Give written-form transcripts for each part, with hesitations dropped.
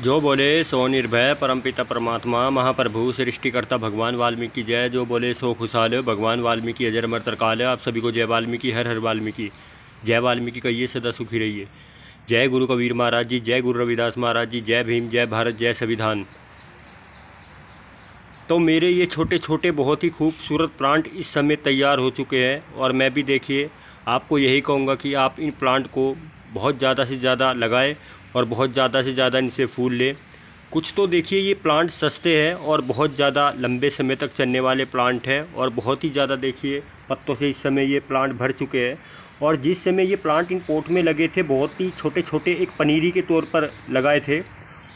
जो बोले सो निर्भय परमपिता परमात्मा महाप्रभु सृष्टिकर्ता भगवान वाल्मीकि जय। जो बोले सो खुशहाल भगवान वाल्मीकि अजर अमर तरकाल। आप सभी को जय वाल्मीकि, हर हर वाल्मीकि। जय वाल्मीकि कहिए, सदा सुखी रहिए। जय गुरु कबीर महाराज जी, जय गुरु रविदास महाराज जी, जय भीम, जय भारत, जय संविधान। तो मेरे ये छोटे छोटे बहुत ही खूबसूरत प्लांट इस समय तैयार हो चुके हैं और मैं भी देखिए आपको यही कहूँगा कि आप इन प्लांट को बहुत ज़्यादा से ज़्यादा लगाएं और बहुत ज़्यादा से ज़्यादा इनसे फूल लें। कुछ तो देखिए ये प्लांट सस्ते हैं और बहुत ज़्यादा लंबे समय तक चलने वाले प्लांट हैं और बहुत ही ज़्यादा देखिए पत्तों से इस समय ये प्लांट भर चुके हैं। और जिस समय ये प्लांट इन पोट में लगे थे बहुत ही छोटे छोटे एक पनीरी के तौर पर लगाए थे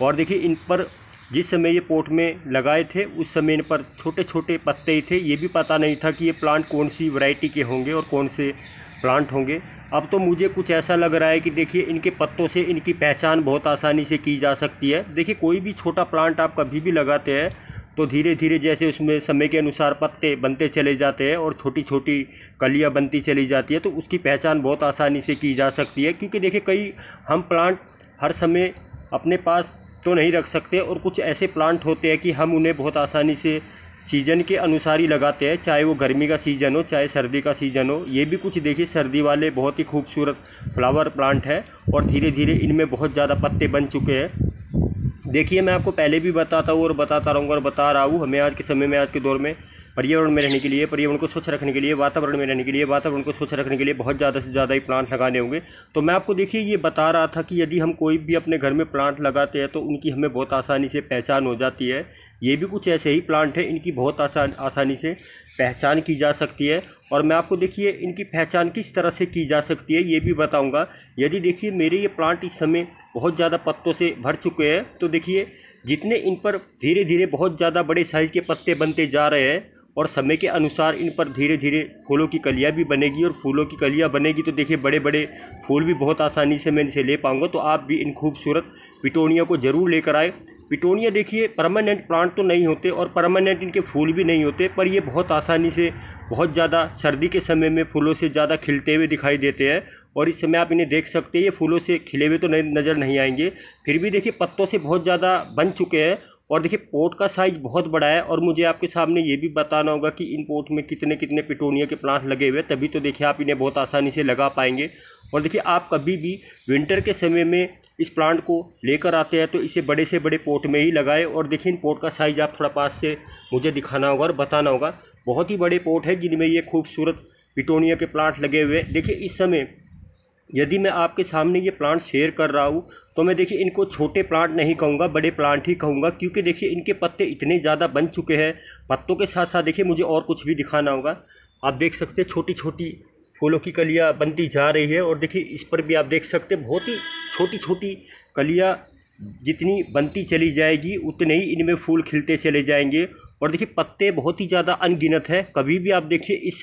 और देखिए इन पर जिस समय ये पोट में लगाए थे उस समय इन पर छोटे छोटे पत्ते ही थे। ये भी पता नहीं था कि ये प्लांट कौन सी वैरायटी के होंगे और कौन से प्लांट होंगे। अब तो मुझे कुछ ऐसा लग रहा है कि देखिए इनके पत्तों से इनकी पहचान बहुत आसानी से की जा सकती है। देखिए कोई भी छोटा प्लांट आप कभी भी लगाते हैं तो धीरे धीरे जैसे उसमें समय के अनुसार पत्ते बनते चले जाते हैं और छोटी छोटी कलियां बनती चली जाती है तो उसकी पहचान बहुत आसानी से की जा सकती है। क्योंकि देखिए कई हम प्लांट हर समय अपने पास तो नहीं रख सकते और कुछ ऐसे प्लांट होते हैं कि हम उन्हें बहुत आसानी से सीजन के अनुसार ही लगाते हैं, चाहे वो गर्मी का सीज़न हो चाहे सर्दी का सीज़न हो। ये भी कुछ देखिए सर्दी वाले बहुत ही खूबसूरत फ्लावर प्लांट है और धीरे धीरे इनमें बहुत ज़्यादा पत्ते बन चुके हैं। देखिए मैं आपको पहले भी बताता हूँ और बताता रहूँगा और बता रहा हूँ, हमें आज के समय में आज के दौर में पर्यावरण में रहने के लिए, पर्यावरण को स्वच्छ रखने के लिए, वातावरण में रहने के लिए, वातावरण को स्वच्छ रखने के लिए बहुत ज़्यादा से ज़्यादा ही प्लांट लगाने होंगे। तो मैं आपको देखिए ये बता रहा था कि यदि हम कोई भी अपने घर में प्लांट लगाते हैं तो उनकी हमें बहुत आसानी से पहचान हो जाती है। ये भी कुछ ऐसे ही प्लांट हैं, इनकी बहुत आसानी से पहचान की जा सकती है। और मैं आपको देखिए इनकी पहचान किस तरह से की जा सकती है ये भी बताऊंगा। यदि देखिए मेरे ये प्लांट इस समय बहुत ज़्यादा पत्तों से भर चुके हैं तो देखिए जितने इन पर धीरे धीरे बहुत ज़्यादा बड़े साइज़ के पत्ते बनते जा रहे हैं और समय के अनुसार इन पर धीरे धीरे फूलों की कलियां भी बनेगी और फूलों की कलियां बनेगी तो देखिए बड़े बड़े फूल भी बहुत आसानी से मैं इनसे ले पाऊंगा। तो आप भी इन खूबसूरत पिटोनिया को ज़रूर लेकर आए। पिटोनिया देखिए परमानेंट प्लांट तो नहीं होते और परमानेंट इनके फूल भी नहीं होते, पर ये बहुत आसानी से बहुत ज़्यादा सर्दी के समय में फूलों से ज़्यादा खिलते हुए दिखाई देते हैं। और इस समय आप इन्हें देख सकते हैं, ये फूलों से खिले हुए तो नज़र नहीं आएंगे, फिर भी देखिए पत्तों से बहुत ज़्यादा बन चुके हैं। और देखिए पोट का साइज़ बहुत बड़ा है और मुझे आपके सामने ये भी बताना होगा कि इन पोट में कितने कितने पिटोनिया के प्लांट लगे हुए हैं, तभी तो देखिए आप इन्हें बहुत आसानी से लगा पाएंगे। और देखिए आप कभी भी विंटर के समय में इस प्लांट को लेकर आते हैं तो इसे बड़े से बड़े पोट में ही लगाएं। और देखिए इन पोट का साइज़ आप थोड़ा पास से मुझे दिखाना होगा और बताना होगा। बहुत ही बड़े पोट है जिनमें ये खूबसूरत पिटोनिया के प्लांट लगे हुए हैं। देखिए इस समय यदि मैं आपके सामने ये प्लांट शेयर कर रहा हूँ तो मैं देखिए इनको छोटे प्लांट नहीं कहूँगा, बड़े प्लांट ही कहूँगा। क्योंकि देखिए इनके पत्ते इतने ज़्यादा बन चुके हैं। पत्तों के साथ साथ देखिए मुझे और कुछ भी दिखाना होगा। आप देख सकते हैं छोटी छोटी फूलों की कलियाँ बनती जा रही है और देखिए इस पर भी आप देख सकते हैं बहुत ही छोटी छोटी कलियाँ जितनी बनती चली जाएगी उतने ही इनमें फूल खिलते चले जाएंगे। और देखिए पत्ते बहुत ही ज़्यादा अनगिनत है। कभी भी आप देखिए इस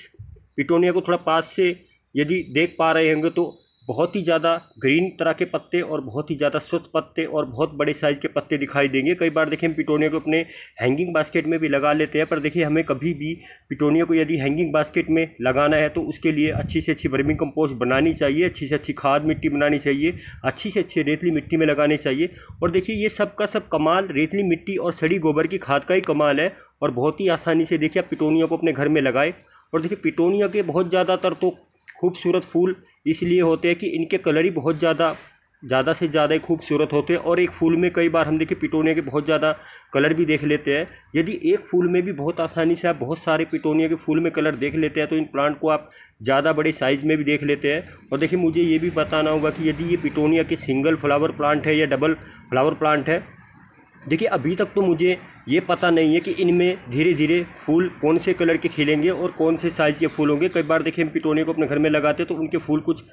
पिटोनिया को थोड़ा पास से यदि देख पा रहे होंगे तो बहुत ही ज़्यादा ग्रीन तरह के पत्ते और बहुत ही ज़्यादा स्वस्थ पत्ते और बहुत बड़े साइज़ के पत्ते दिखाई देंगे। कई बार देखिए हम पिटोनिया को अपने हैंगिंग बास्केट में भी लगा लेते हैं, पर देखिए हमें कभी भी पिटोनिया को यदि हैंगिंग बास्केट में लगाना है तो उसके लिए अच्छी से अच्छी वर्मी कंपोस्ट बनानी चाहिए, अच्छी से अच्छी खाद मिट्टी बनानी चाहिए, अच्छी से अच्छी रेतली मिट्टी में लगानी चाहिए। और देखिए ये सब का सब कमाल रेतली मिट्टी और सड़ी गोबर की खाद का ही कमाल है। और बहुत ही आसानी से देखिए आप पिटोनिया को अपने घर में लगाए। और देखिए पिटोनिया के बहुत ज़्यादातर तो खूबसूरत फूल इसलिए होते हैं कि इनके कलर ही बहुत ज़्यादा से ज़्यादा खूबसूरत होते हैं। और एक फूल में कई बार हम देखिए पिटोनिया के बहुत ज़्यादा कलर भी देख लेते हैं। यदि एक फूल में भी बहुत आसानी से आप बहुत सारे पिटोनिया के फूल में कलर देख लेते हैं तो इन प्लांट को आप ज़्यादा बड़े साइज़ में भी देख लेते हैं। और देखिए मुझे ये भी बताना होगा कि यदि ये पिटोनिया के सिंगल फ्लावर प्लांट है या डबल फ्लावर प्लांट है। देखिए अभी तक तो मुझे ये पता नहीं है कि इनमें धीरे धीरे फूल कौन से कलर के खिलेंगे और कौन से साइज़ के फूल होंगे। कई बार देखिए हम पिटोनिया को अपने घर में लगाते हैं तो उनके फूल कुछ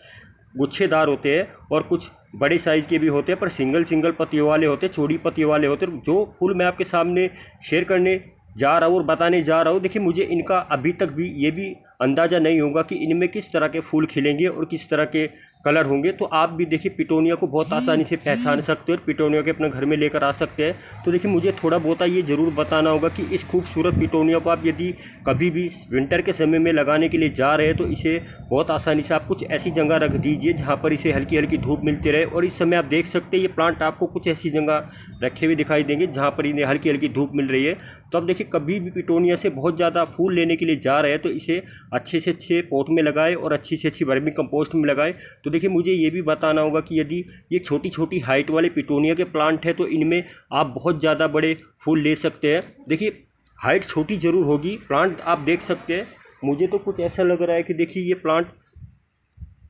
गुच्छेदार होते हैं और कुछ बड़े साइज़ के भी होते हैं, पर सिंगल पत्तियों वाले होते हैं, चौड़ी पत्तियों वाले होते हैं। जो फूल मैं आपके सामने शेयर करने जा रहा हूँ और बताने जा रहा हूँ, देखिए मुझे इनका अभी तक भी ये भी अंदाज़ा नहीं होगा कि इनमें किस तरह के फूल खिलेंगे और किस तरह के कलर होंगे। तो आप भी देखिए पिटोनिया को बहुत आसानी से पहचान सकते हो और पिटोनिया के अपने घर में लेकर आ सकते हैं। तो देखिए मुझे थोड़ा बहुत ये ज़रूर बताना होगा कि इस खूबसूरत पिटोनिया को आप यदि कभी भी विंटर के समय में लगाने के लिए जा रहे हैं तो इसे बहुत आसानी से आप कुछ ऐसी जगह रख दीजिए जहाँ पर इसे हल्की हल्की धूप मिलती रहे। और इस समय आप देख सकते हैं ये प्लांट आपको कुछ ऐसी जगह रखे हुए दिखाई देंगे जहाँ पर इन्हें हल्की हल्की धूप मिल रही है। तो अब देखिए कभी भी पिटोनिया से बहुत ज़्यादा फूल लेने के लिए जा रहे हैं तो इसे अच्छे से अच्छे पॉट में लगाए और अच्छी से अच्छी वर्मी कंपोस्ट में लगाए। तो देखिए मुझे ये भी बताना होगा कि यदि ये छोटी छोटी हाइट वाले पिटोनिया के प्लांट है तो इनमें आप बहुत ज़्यादा बड़े फूल ले सकते हैं। देखिए हाइट छोटी ज़रूर होगी, प्लांट आप देख सकते हैं। मुझे तो कुछ ऐसा लग रहा है कि देखिए ये प्लांट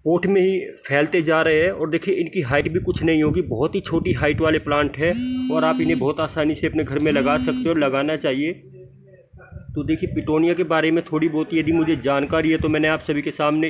पोट में ही फैलते जा रहे हैं और देखिए इनकी हाइट भी कुछ नहीं होगी, बहुत ही छोटी हाइट वाले प्लांट है और आप इन्हें बहुत आसानी से अपने घर में लगा सकते हो और लगाना चाहिए। तो देखिए पिटोनिया के बारे में थोड़ी बहुत यदि मुझे जानकारी है तो मैंने आप सभी के सामने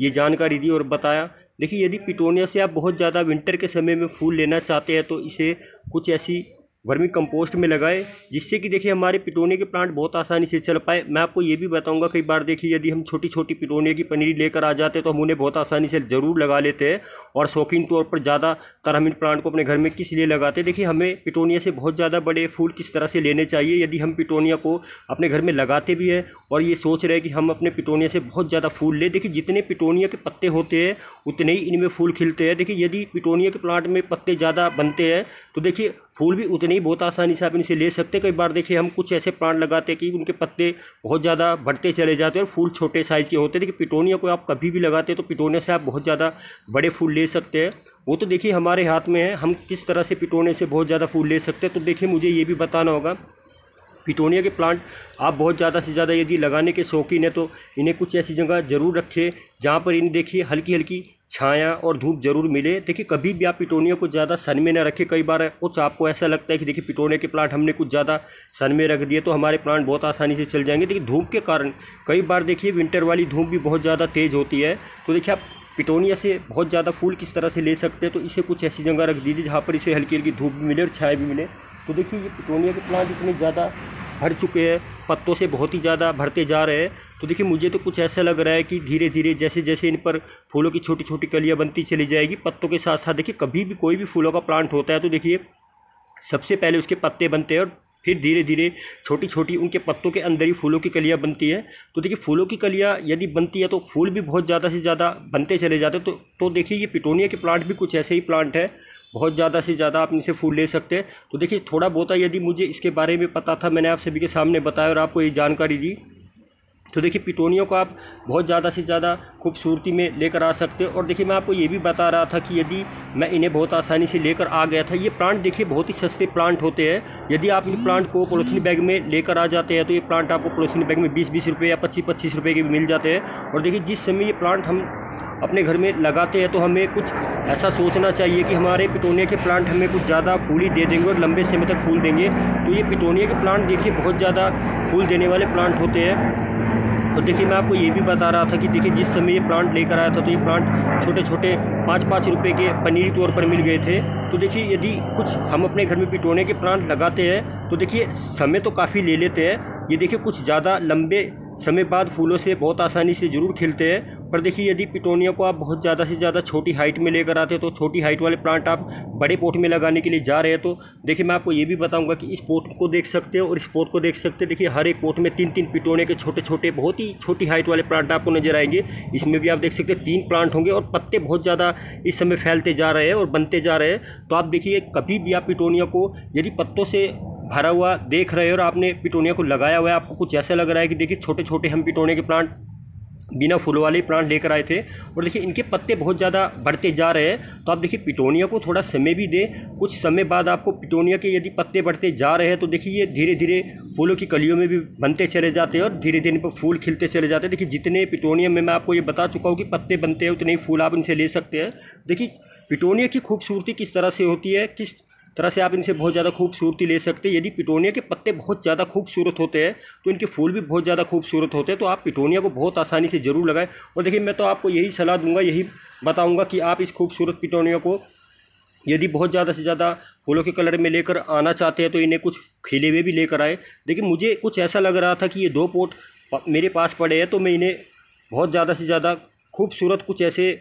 ये जानकारी दी और बताया। देखिए यदि पिटोनिया से आप बहुत ज़्यादा विंटर के समय में फूल लेना चाहते हैं तो इसे कुछ ऐसी वर्मी कंपोस्ट में लगाए जिससे कि देखिए हमारे पिटोनिया के प्लांट बहुत आसानी से चल पाए। मैं आपको ये भी बताऊंगा कई बार देखिए यदि हम छोटी छोटी पिटोनिया की पनीरी लेकर आ जाते हैं तो हम उन्हें बहुत आसानी से ज़रूर लगा लेते हैं और शौकीन तौर पर ज़्यादातर हम इन प्लांट को अपने घर में किस लिए लगाते हैं। देखिए हमें पिटोनिया से बहुत ज़्यादा बड़े फूल किस तरह से लेने चाहिए। यदि हम पिटोनिया को अपने घर में लगाते भी हैं और ये सोच रहे हैं कि हम अपने पिटोनिया से बहुत ज़्यादा फूल लें, देखिए जितने पिटोनिया के पत्ते होते हैं उतने ही इनमें फूल खिलते हैं। देखिए यदि पिटोनिया के प्लांट में पत्ते ज़्यादा बनते हैं तो देखिए फूल भी उतने ही बहुत आसानी से आप इनसे ले सकते हैं। कई बार देखिए हम कुछ ऐसे प्लांट लगाते हैं कि उनके पत्ते बहुत ज़्यादा बढ़ते चले जाते हैं और फूल छोटे साइज़ के होते हैं। देखिए पिटोनिया को आप कभी भी लगाते हैं तो पिटोनिया से आप बहुत ज़्यादा बड़े फूल ले सकते हैं। वो तो देखिए हमारे हाथ में है, हम किस तरह से पिटोनिया से बहुत ज़्यादा फूल ले सकते हैं। तो देखिए मुझे ये भी बताना होगा पिटोनिया के प्लांट आप बहुत ज़्यादा से ज़्यादा यदि लगाने के शौकीन है तो इन्हें कुछ ऐसी जगह ज़रूर रखें जहाँ पर इन्हें देखिए हल्की हल्की छाया और धूप जरूर मिले। देखिए कभी भी आप पिटोनिया को ज़्यादा सन में ना रखें। कई बार कुछ आपको ऐसा लगता है कि देखिए पिटोनिया के प्लांट हमने कुछ ज़्यादा सन में रख दिए तो हमारे प्लांट बहुत आसानी से चल जाएंगे। देखिए धूप के कारण कई बार देखिए विंटर वाली धूप भी बहुत ज़्यादा तेज़ होती है। तो देखिए आप पिटोनिया से बहुत ज़्यादा फूल किस तरह से ले सकते हैं। तो इसे कुछ ऐसी जगह रख दीजिए जहाँ पर इसे हल्की हल्की धूप भी मिले और छाया भी मिले। तो देखिए ये पिटोनिया के प्लांट इतने ज़्यादा भर चुके हैं, पत्तों से बहुत ही ज़्यादा भरते जा रहे हैं। तो देखिए मुझे तो कुछ ऐसा लग रहा है कि धीरे धीरे जैसे जैसे इन पर फूलों की छोटी छोटी कलियां बनती चली जाएगी पत्तों के साथ साथ। देखिए कभी भी कोई भी फूलों का प्लांट होता है तो देखिए सबसे पहले उसके पत्ते बनते हैं और फिर धीरे धीरे छोटी छोटी उनके पत्तों के अंदर ही फूलों की कलियां बनती है। तो देखिए फूलों की कलियां यदि बनती है तो फूल भी बहुत ज़्यादा से ज़्यादा बनते चले जाते हैं। तो देखिए ये पिटोनिया के प्लांट भी कुछ ऐसे ही प्लांट है, बहुत ज़्यादा से ज़्यादा आप इनसे फूल ले सकते हैं। तो देखिए थोड़ा बहुत यदि मुझे इसके बारे में पता था मैंने आप सभी के सामने बताया और आपको ये जानकारी दी। तो देखिए पिटोनिया को आप बहुत ज़्यादा से ज़्यादा खूबसूरती में लेकर आ सकते हो। और देखिए मैं आपको ये भी बता रहा था कि यदि मैं इन्हें बहुत आसानी से लेकर आ गया था, ये प्लांट देखिए बहुत ही सस्ते प्लांट होते हैं। यदि आप इन प्लांट को पॉलीथीन बैग में लेकर आ जाते हैं तो ये प्लांट आपको पॉलीथीन बैग में 20-20 रुपये या 25-25 रुपये के भी मिल जाते हैं। और देखिए जिस समय ये प्लांट हम अपने घर में लगाते हैं तो हमें कुछ ऐसा सोचना चाहिए कि हमारे पिटोनिया के प्लांट हमें कुछ ज़्यादा फूल ही दे देंगे और लंबे समय तक फूल देंगे। तो ये पिटोनिया के प्लांट देखिए बहुत ज़्यादा फूल देने वाले प्लांट होते हैं। और देखिए मैं आपको ये भी बता रहा था कि देखिए जिस समय ये प्लांट लेकर आया था तो ये प्लांट छोटे छोटे 5-5 रुपये के पनीरी तौर पर मिल गए थे। तो देखिए यदि कुछ हम अपने घर में पिटोनिया के प्लांट लगाते हैं तो देखिए समय तो काफ़ी ले लेते हैं, ये देखिए कुछ ज़्यादा लंबे समय बाद फूलों से बहुत आसानी से ज़रूर खिलते हैं। पर देखिए यदि पिटोनिया को आप बहुत ज़्यादा से ज़्यादा छोटी हाइट में लेकर आते हैं तो छोटी हाइट वाले प्लांट आप बड़े पोट में लगाने के लिए जा रहे हैं तो देखिए मैं आपको ये भी बताऊंगा कि इस पोट को देख सकते हो और इस पोट को देख सकते हैं। देखिए हर एक पोट में 3-3 पिटोनिया के छोटे छोटे बहुत ही छोटी हाइट वाले प्लांट आपको नजर आएंगे। इसमें भी आप देख सकते हैं 3 प्लांट होंगे और पत्ते बहुत ज़्यादा इस समय फैलते जा रहे हैं और बनते जा रहे हैं। तो आप देखिए कभी भी आप पिटोनिया को यदि पत्तों से भरा हुआ देख रहे हो और आपने पिटोनिया को लगाया हुआ है, आपको कुछ ऐसा लग रहा है कि देखिए छोटे छोटे हम पिटोनिया के प्लांट बिना फूलों वाले प्लांट लेकर आए थे और देखिए इनके पत्ते बहुत ज़्यादा बढ़ते जा रहे हैं। तो आप देखिए पिटोनिया को थोड़ा समय भी दें, कुछ समय बाद आपको पिटोनिया के यदि पत्ते बढ़ते जा रहे हैं तो देखिए ये धीरे धीरे फूलों की कलियों में भी बनते चले जाते हैं और धीरे धीरे इन पर फूल खिलते चले जाते हैं। देखिए जितने पिटोनिया में मैं आपको ये बता चुका हूँ कि पत्ते बनते हैं उतने ही फूल आप इनसे ले सकते हैं। देखिए पिटोनिया की खूबसूरती किस तरह से होती है, किस तरह से आप इनसे बहुत ज़्यादा खूबसूरती ले सकते हैं। यदि पिटोनिया के पत्ते बहुत ज़्यादा खूबसूरत होते हैं तो इनके फूल भी बहुत ज़्यादा खूबसूरत होते हैं। तो आप पिटोनिया को बहुत आसानी से ज़रूर लगाएं। और देखिए मैं तो आपको यही सलाह दूंगा, यही बताऊंगा कि आप इस खूबसूरत पिटोनिया को यदि बहुत ज़्यादा से ज़्यादा फूलों के कलर में लेकर आना चाहते हैं तो इन्हें कुछ खिले हुए भी लेकर आए। देखिए मुझे कुछ ऐसा लग रहा था कि ये 2 पोट मेरे पास पड़े हैं तो मैं इन्हें बहुत ज़्यादा से ज़्यादा खूबसूरत कुछ ऐसे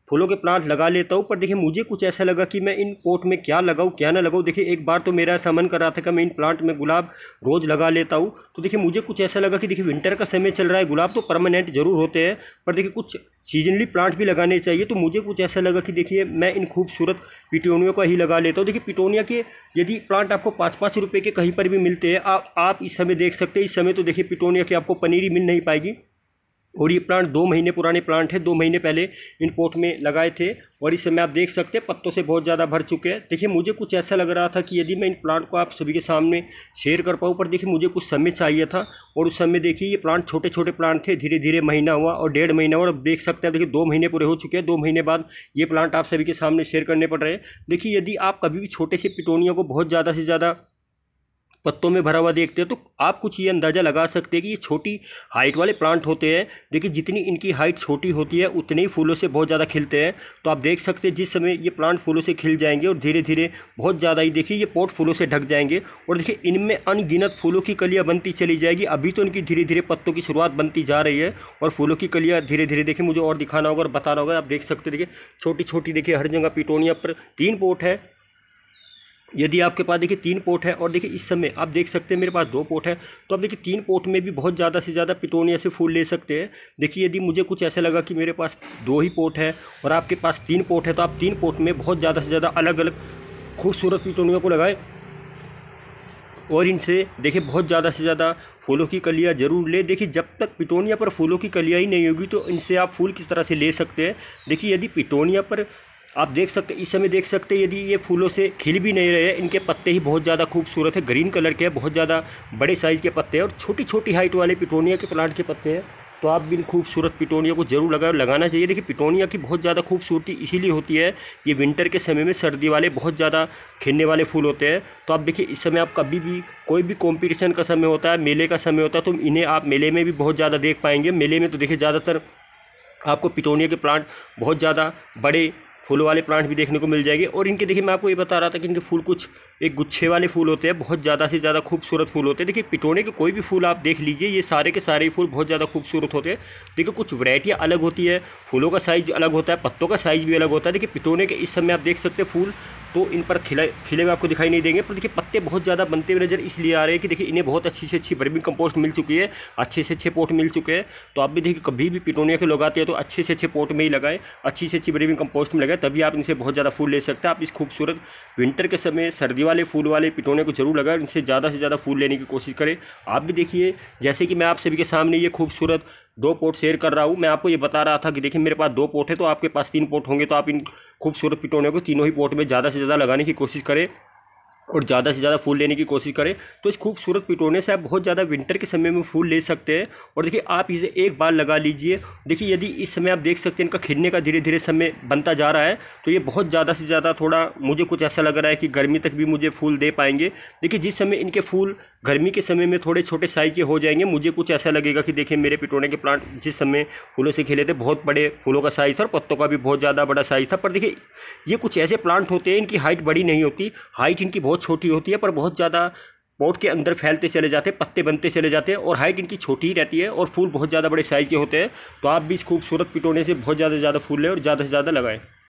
फूलों के प्लांट लगा लेता हूँ। पर देखिए मुझे कुछ ऐसा लगा कि मैं इन पॉट में क्या लगाऊँ क्या ना लगाऊँ। देखिए एक बार तो मेरा ऐसा मन कर रहा था कि मैं इन प्लांट में गुलाब रोज़ लगा लेता हूँ। तो देखिए मुझे कुछ ऐसा लगा कि देखिए विंटर का समय चल रहा है, गुलाब तो परमानेंट जरूर होते हैं, पर देखिए कुछ सीजनली प्लांट भी लगाने चाहिए। तो मुझे कुछ ऐसा लगा कि देखिए मैं इन खूबसूरत पिटोनियों का ही लगा लेता हूँ। देखिए पिटोनिया के यदि प्लांट आपको 5-5 रुपये के कहीं पर भी मिलते हैं, आप इस समय देख सकते हैं। इस समय तो देखिए पिटोनिया की आपको पनीरी मिल नहीं पाएगी। और ये प्लांट 2 महीने पुराने प्लांट है, 2 महीने पहले इन पॉट में लगाए थे और इस समय आप देख सकते हैं पत्तों से बहुत ज़्यादा भर चुके हैं। देखिए मुझे कुछ ऐसा लग रहा था कि यदि मैं इन प्लांट को आप सभी के सामने शेयर कर पाऊँ, पर देखिए मुझे कुछ समय चाहिए था। और उस समय देखिए ये प्लांट छोटे छोटे प्लांट थे, धीरे धीरे महीना हुआ और 1.5 महीना हुआ और अब देख सकते हैं देखिए 2 महीने पूरे हो चुके हैं। 2 महीने बाद ये प्लांट आप सभी के सामने शेयर करने पड़ रहे हैं। देखिए यदि आप कभी भी छोटे से पिटोनिया को बहुत ज़्यादा से ज़्यादा पत्तों में भरा हुआ देखते हैं तो आप कुछ ये अंदाज़ा लगा सकते हैं कि ये छोटी हाइट वाले प्लांट होते हैं। देखिए जितनी इनकी हाइट छोटी होती है उतने ही फूलों से बहुत ज़्यादा खिलते हैं। तो आप देख सकते हैं जिस समय ये प्लांट फूलों से खिल जाएंगे और धीरे धीरे बहुत ज़्यादा ही देखिए ये पॉट फूलों से ढक जाएंगे और देखिए इनमें अनगिनत फूलों की कलियाँ बनती चली जाएगी। अभी तो इनकी धीरे धीरे पत्तों की शुरुआत बनती जा रही है और फूलों की कलियाँ धीरे धीरे देखिए मुझे और दिखाना होगा और बताना होगा। आप देख सकते हैं देखिए छोटी छोटी देखिए हर जगह पिटोनिया पर 3 पॉट है। यदि आपके पास देखिए 3 पॉट है और देखिए इस समय आप देख सकते हैं मेरे पास 2 पॉट है, तो आप देखिए 3 पॉट में भी बहुत ज़्यादा से ज़्यादा पिटोनिया से फूल ले सकते हैं। देखिए यदि मुझे कुछ ऐसा लगा कि मेरे पास 2 ही पॉट है और आपके पास 3 पॉट है, तो आप 3 पॉट में बहुत ज़्यादा से ज़्यादा अलग अलग खूबसूरत पिटोनिया को लगाएं और इनसे देखिए बहुत ज़्यादा से ज़्यादा फूलों की कलियाँ जरूर ले। देखिए जब तक पिटोनिया पर फूलों की कलियाँ ही नहीं होगी तो इनसे आप फूल किस तरह से ले सकते हैं। देखिए यदि पिटोनिया पर आप देख सकते हैं इस समय देख सकते हैं यदि ये फूलों से खिल भी नहीं रहे, इनके पत्ते ही बहुत ज़्यादा खूबसूरत है, ग्रीन कलर के हैं, बहुत ज़्यादा बड़े साइज़ के पत्ते हैं और छोटी छोटी हाइट वाले पिटोनिया के प्लांट के पत्ते हैं। तो आप भी इन खूबसूरत पिटोनिया को जरूर लगाना चाहिए। देखिए पिटोनिया की बहुत ज़्यादा खूबसूरती इसीलिए होती है, ये विंटर के समय में सर्दी वाले बहुत ज़्यादा खिलने वाले फूल होते हैं। तो आप देखिए इस समय आप कभी भी कोई भी कॉम्पिटिशन का समय होता है, मेले का समय होता है, तो इन्हें आप मेले में भी बहुत ज़्यादा देख पाएंगे। मेले में तो देखिए ज़्यादातर आपको पिटोनिया के प्लांट बहुत ज़्यादा बड़े फूलों वाले प्लांट भी देखने को मिल जाएंगे। और इनके देखिए मैं आपको ये बता रहा था कि इनके फूल कुछ एक गुच्छे वाले फूल होते हैं, बहुत ज़्यादा से ज़्यादा खूबसूरत फूल होते हैं। देखिए पिटोनिया के कोई भी फूल आप देख लीजिए, ये सारे के सारे फूल बहुत ज़्यादा खूबसूरत होते हैं। देखिए कुछ वैरायटियाँ अलग होती है, फूलों का साइज़ अलग होता है, पत्तों का साइज़ भी अलग होता है। देखिए पिटोनिया के इस समय आप देख सकते हैं फूल तो इन पर खिले हुए आपको दिखाई नहीं देंगे, पर देखिए पत्ते बहुत ज़्यादा बनते हुए नजर इसलिए आ रहे हैं कि देखिए इन्हें बहुत अच्छी से अच्छी वर्मी कंपोस्ट मिल चुकी है, अच्छे से अच्छे पोट मिल चुके हैं। तो आप भी देखिए कभी भी पिटोनिया के लगाते हैं तो अच्छे से अच्छे पोट में ही लगाएं, अच्छी से अच्छी वर्मी कंपोस्ट में लगाएं, तभी आप इनसे बहुत ज़्यादा फूल ले सकते हैं। आप इस खूबसूरत विंटर के समय सर्दी वाले फूल वाले पिटोनिया को जरूर लगाएं, इनसे ज़्यादा से ज़्यादा फूल लेने की कोशिश करें। आप भी देखिए जैसे कि मैं आप सभी के सामने ये खूबसूरत 2 पॉट शेयर कर रहा हूँ, मैं आपको ये बता रहा था कि देखिए मेरे पास 2 पॉट है, तो आपके पास 3 पॉट होंगे, तो आप इन खूबसूरत पिटोनिया को तीनों ही पॉट में ज़्यादा से ज़्यादा लगाने की कोशिश करें और ज़्यादा से ज़्यादा फूल लेने की कोशिश करें। तो इस खूबसूरत पिटोनिया से आप बहुत ज़्यादा विंटर के समय में फूल ले सकते हैं। और देखिए आप इसे एक बार लगा लीजिए, देखिए यदि इस समय आप देख सकते हैं इनका खिलने का धीरे धीरे समय बनता जा रहा है, तो ये बहुत ज़्यादा से ज़्यादा थोड़ा मुझे कुछ ऐसा लग रहा है कि गर्मी तक भी मुझे फूल दे पाएंगे। देखिए जिस समय इनके फूल गर्मी के समय में थोड़े छोटे साइज़ के हो जाएंगे, मुझे कुछ ऐसा लगेगा कि देखिए मेरे पिटोनिया के प्लांट जिस समय फूलों से खिले थे बहुत बड़े फूलों का साइज़ था और पत्तों का भी बहुत ज़्यादा बड़ा साइज़ था। पर देखिए ये कुछ ऐसे प्लांट होते हैं इनकी हाइट बड़ी नहीं होती, हाइट इनकी बहुत छोटी होती है, पर बहुत ज़्यादा पॉट के अंदर फैलते चले जाते हैं, पत्ते बनते चले जाते हैं और हाइट इनकी छोटी ही रहती है और फूल बहुत ज़्यादा बड़े साइज़ के होते हैं। तो आप भी इस खूबसूरत पिटोनिया से बहुत ज़्यादा फूल लें और ज़्यादा से ज़्यादा लगाएं।